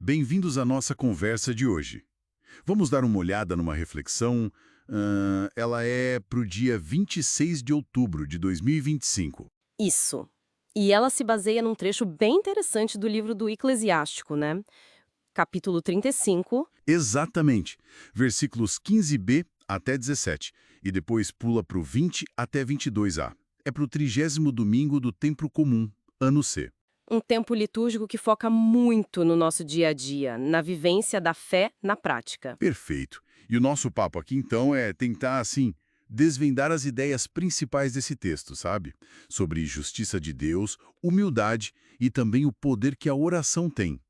Bem-vindos à nossa conversa de hoje. Vamos dar uma olhada numa reflexão. Ela é para o dia 26 de outubro de 2025. Isso. E ela se baseia num trecho bem interessante do livro do Eclesiástico, né? Capítulo 35. Exatamente. Versículos 15b até 17. E depois pula para o 20 até 22a. É para o 30º domingo do tempo comum, ano C. Um tempo litúrgico que foca muito no nosso dia a dia, na vivência da fé na prática. Perfeito. E o nosso papo aqui, então, é tentar, assim, desvendar as ideias principais desse texto, sabe? Sobre justiça de Deus, humildade e também o poder que a oração tem.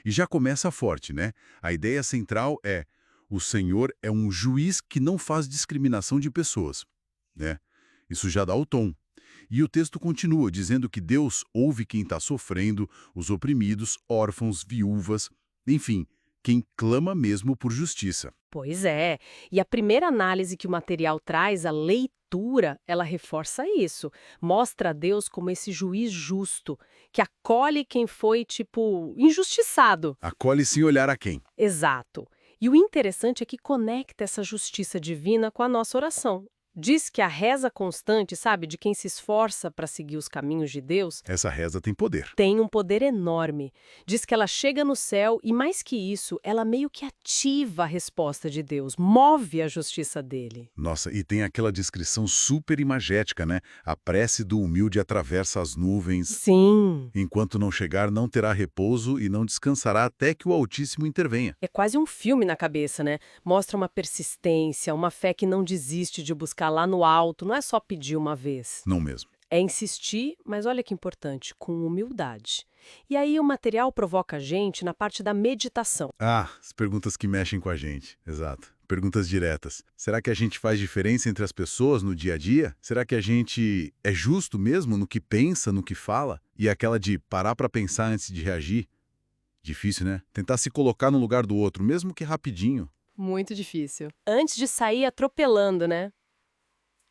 E já começa forte, né? A ideia central é: o Senhor é um juiz que não faz discriminação de pessoas, né? Isso já dá o tom. E o texto continua dizendo que Deus ouve quem está sofrendo, os oprimidos, órfãos, viúvas, enfim, quem clama mesmo por justiça. Pois é. E a primeira análise que o material traz, a leitura, ela reforça isso. Mostra a Deus como esse juiz justo, que acolhe quem foi, tipo, injustiçado. Acolhe sem olhar a quem. Exato. E o interessante é que conecta essa justiça divina com a nossa oração. Diz que a reza constante, sabe, de quem se esforça para seguir os caminhos de Deus, Essa reza tem poder. tem um poder enorme. Diz que ela chega no céu e, mais que isso, ela meio que ativa a resposta de Deus, move a justiça dele. Nossa, e tem aquela descrição super imagética, né? A prece do humilde atravessa as nuvens. Sim. Enquanto não chegar, não terá repouso e não descansará até que o Altíssimo intervenha. É quase um filme na cabeça, né? Mostra uma persistência, uma fé que não desiste de buscar lá no alto, não é só pedir uma vez. Não mesmo. É insistir, mas olha que importante, com humildade. E aí o material provoca a gente na parte da meditação. Ah, as perguntas que mexem com a gente. Exato. Perguntas diretas. Será que a gente faz diferença entre as pessoas no dia a dia? Será que a gente é justo mesmo no que pensa, no que fala? E aquela de parar para pensar antes de reagir? Difícil, né? Tentar se colocar no lugar do outro, mesmo que rapidinho. Muito difícil. Antes de sair atropelando, né?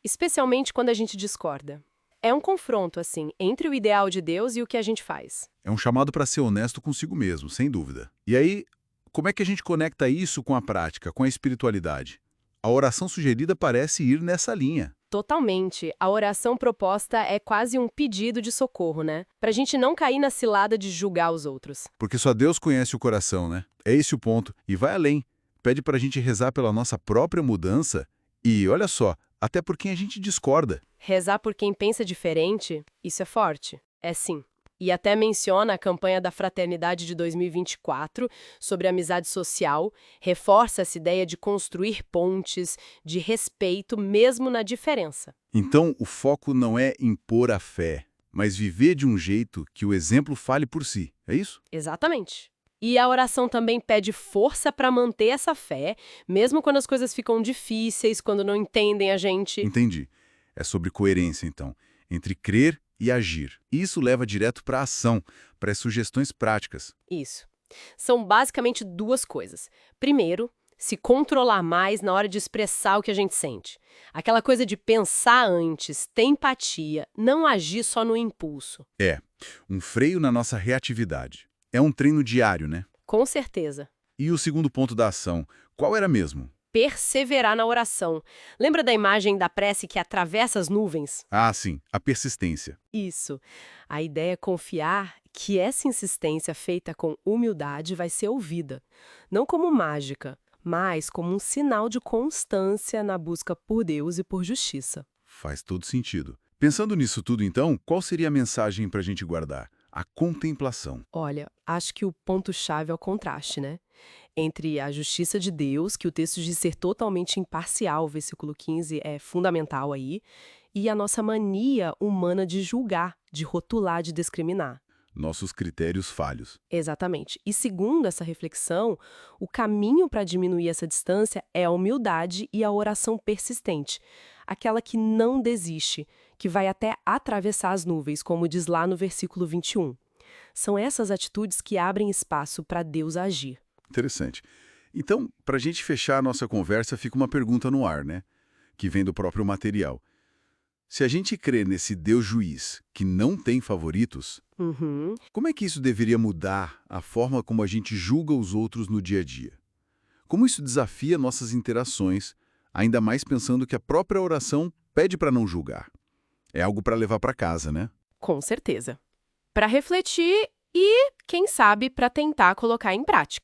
Especialmente quando a gente discorda. É um confronto, assim, entre o ideal de Deus e o que a gente faz. É um chamado para ser honesto consigo mesmo, sem dúvida. E aí, como é que a gente conecta isso com a prática, com a espiritualidade? A oração sugerida parece ir nessa linha. Totalmente. A oração proposta é quase um pedido de socorro, né? Pra gente não cair na cilada de julgar os outros. Porque só Deus conhece o coração, né? É esse o ponto. E vai além. Pede para a gente rezar pela nossa própria mudança e, olha só, até por quem a gente discorda. Rezar por quem pensa diferente, isso é forte. É sim. E até menciona a campanha da Fraternidade de 2024 sobre amizade social, reforça essa ideia de construir pontes, de respeito mesmo na diferença. Então, o foco não é impor a fé, mas viver de um jeito que o exemplo fale por si. É isso? Exatamente. E a oração também pede força para manter essa fé, mesmo quando as coisas ficam difíceis, quando não entendem a gente. Entendi. É sobre coerência, então, entre crer e agir. Isso leva direto para a ação, para as sugestões práticas. Isso. São basicamente duas coisas. Primeiro, se controlar mais na hora de expressar o que a gente sente. Aquela coisa de pensar antes, ter empatia, não agir só no impulso. É, um freio na nossa reatividade. É um treino diário, né? Com certeza. E o segundo ponto da ação, qual era mesmo? Perseverar na oração. Lembra da imagem da prece que atravessa as nuvens? Ah, sim, a persistência. Isso. A ideia é confiar que essa insistência feita com humildade vai ser ouvida. Não como mágica, mas como um sinal de constância na busca por Deus e por justiça. Faz todo sentido. Pensando nisso tudo, então, qual seria a mensagem para a gente guardar? A contemplação. Olha, acho que o ponto-chave é o contraste, né? Entre a justiça de Deus, que o texto diz ser totalmente imparcial, o versículo 15 é fundamental aí, e a nossa mania humana de julgar, de rotular, de discriminar. Nossos critérios falhos. Exatamente. E segundo essa reflexão, o caminho para diminuir essa distância é a humildade e a oração persistente. Aquela que não desiste, que vai até atravessar as nuvens, como diz lá no versículo 21. São essas atitudes que abrem espaço para Deus agir. Interessante. Então, para a gente fechar a nossa conversa, fica uma pergunta no ar, né? Que vem do próprio material. Se a gente crê nesse Deus juiz que não tem favoritos, Uhum. como é que isso deveria mudar a forma como a gente julga os outros no dia a dia? Como isso desafia nossas interações, ainda mais pensando que a própria oração pede para não julgar? É algo para levar para casa, né? Com certeza. Para refletir e, quem sabe, para tentar colocar em prática.